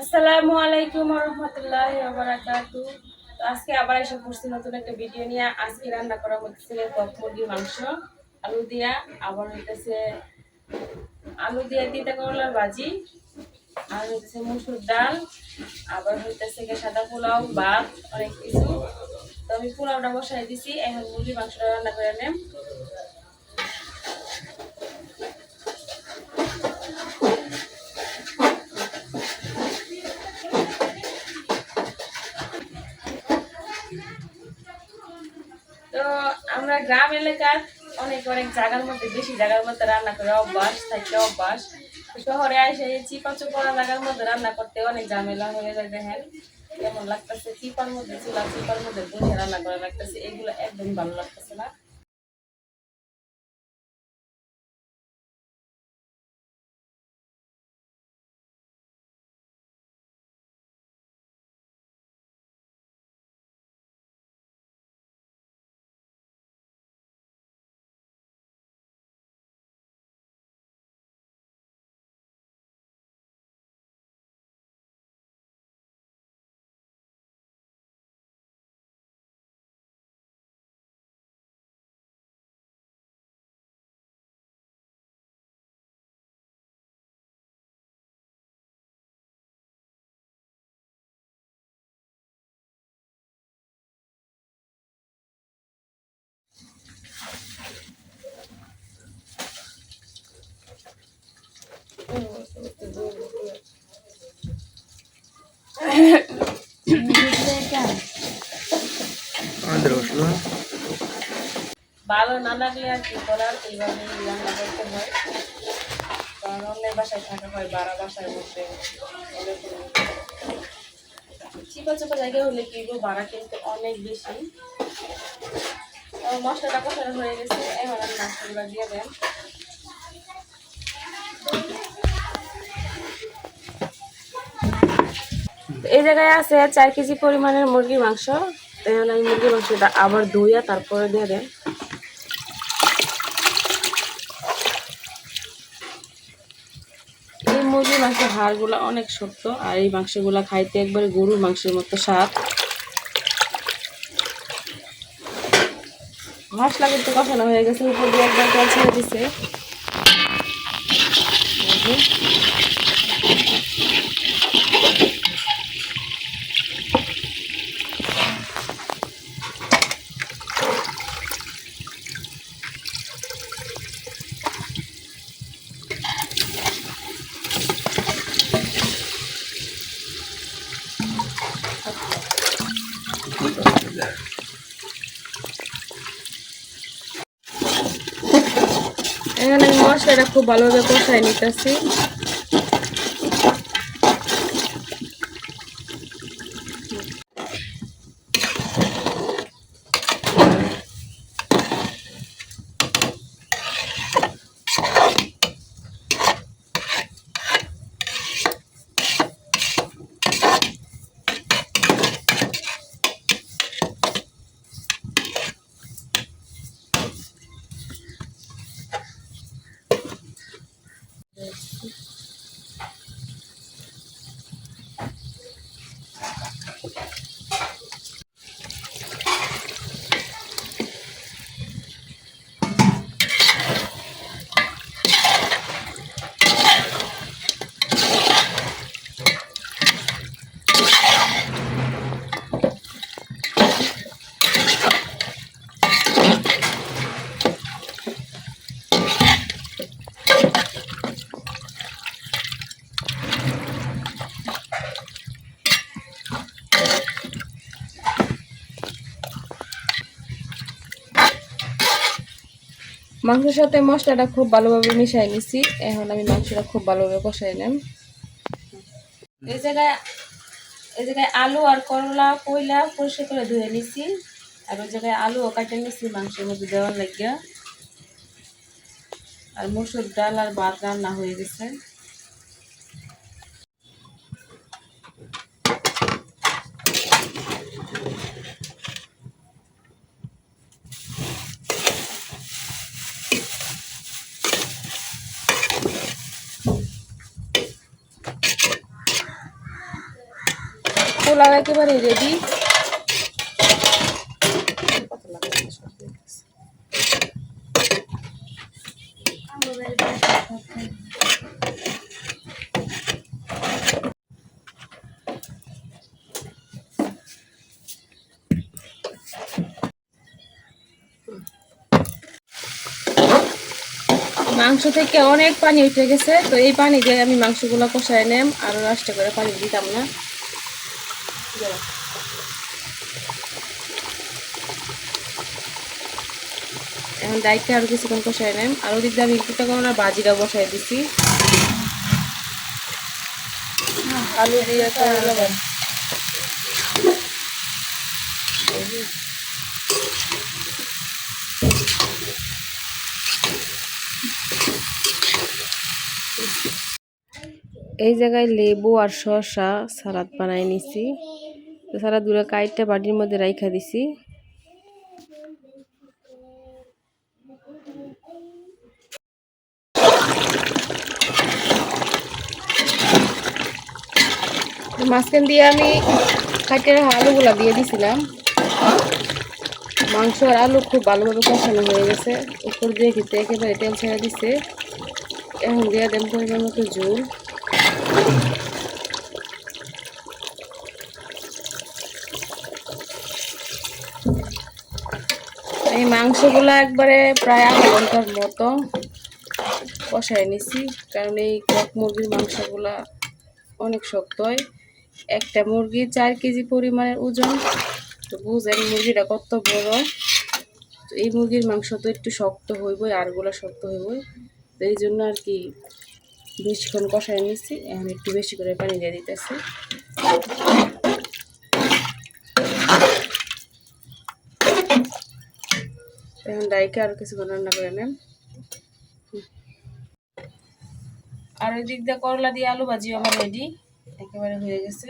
আসসালামু আলাইকুম ওয়া রাহমাতুল্লাহি ওয়া বারাকাতুহু। তো আজকে আবার এসে পড়ছি নতুন একটা ভিডিও নিয়ে। আজকে রান্না করা হচ্ছে কক মুরগির মাংস আলু দিয়া, আবার হইতেছে আলু দিয়া তিতা করলার ভাজি, আর হইতেছে মসুর ডাল, আবার হইতেছে সাদা পোলাও, ভাত, অনেক কিছু। তো আমি পোলাওটা বসাই দিছি, এখন মুরগির মাংসটা রান্না করে নেম। তো আমরা গ্রাম এলাকার অনেক অনেক জায়গার মধ্যে, বেশি জায়গার মধ্যে রান্না করে অভ্যাস, থাকতে অভ্যাস। শহরে এসে এই চিপা চোপড়া জায়গার মধ্যে রান্না করতে অনেক ঝামেলা হয়ে যায়। দেখেন কেমন লাগতেছে, চিপার মধ্যে চিপার মধ্যে বসে রান্না করা লাগতেছে, এগুলো একদম ভালো লাগতেছে না। ভালো না লাগলে আর কি করার, এইভাবে রান্না করতে হয়। কারণ অন্যের বাসায় থাকা হয়, বাড়া বাসার মধ্যে চিপা চাপা জায়গা হলে কি ভাড়া কিন্তু অনেক বেশি। মশলাটা কষানো হয়ে গেছে, এখন আমি মাংসগুলো দিয়ে দেন। এই জায়গায় আছে 4 কেজি পরিমাণের মুরগির মাংস। এখন আমি মুরগির মাংসটা আবার ধুইয়া তারপরে দিয়ে দেন। এই মুরগির মাংসের হাড়গুলো অনেক শক্ত, আর এই মাংসগুলো খাইতে একবারে গরুর মাংসের মতো স্বাদ। মশলা কিন্তু কষানো হয়ে গেছে, উপর দিয়ে একবার তেল ছেড়ে দিছে। এখানে আমি মশলাটা খুব ভালোভাবে কষাই নিতেছি। মাংসের সাথে মশলাটা খুব ভালোভাবে মিশাই নিছি। এখন আমি মাংসটা খুব ভালোভাবে কষাই নেব। এই জায়গায় আলু আর করলা কইলা পরিষ্কার করে ধুয়ে নিছি, আর ওই জায়গায় আলুও কাটে নিছি মাংসের মধ্যে দেওয়ার লাগিয়া। আর মসুর ডাল আর ভাত রান্না হয়ে গেছে। পোলাও একেবারে রেডি। মাংস থেকে অনেক পানি উঠে গেছে, তো এই পানি দিয়ে আমি মাংসগুলো কষায় নেম, আরো লাস্টে করে পানি দিতাম না। এখন ডাইকে আরো কিছুক্ষণ কষায় নেম, আর ওদিক দিয়ে আমি একটু করোনা বাজিটা বসাই দিছি। আলু দিয়ে করলা ভাজি। এই জায়গায় লেবু আর শসা সালাদ বানাই নিছি, সালাদ গুলো কাইটটা বাটির মধ্যে রাইখা দিছি। মাঝখান দিয়ে আমি কাইটের আলুগুলা দিয়ে দিছিলাম। মাংস আর আলু খুব ভালোভাবে কষানো হয়ে গেছে, উপর দিয়ে খেতে একেবারে তেল ছেড়ে দিচ্ছে। এখন দিয়ে দেন পরিমাণ মতো ঝোল। এই মাংসগুলো একবারে প্রায় আধা ঘন্টার মতো কষায় নিছি, কারণ এই কক মুরগির মাংসগুলা অনেক শক্ত হয়। একটা মুরগি 4 কেজি পরিমাণের ওজন, তো বুঝেন মুরগিটা কত বড়। তো এই মুরগির মাংস তো একটু শক্ত হইবই, আরগুলো শক্ত হইবই, তো এই জন্য আর কি বেশিক্ষণ কষায় নিচ্ছি। এখন একটু বেশি করে পানি দিয়ে দিতেছি। এখন ডাইকে আরো কিছুক্ষণ রান্না করে নেন। আর ওই দিক দিয়ে করলা দিয়ে আলু ভাজি আমার রেডি, একেবারে হয়ে গেছে।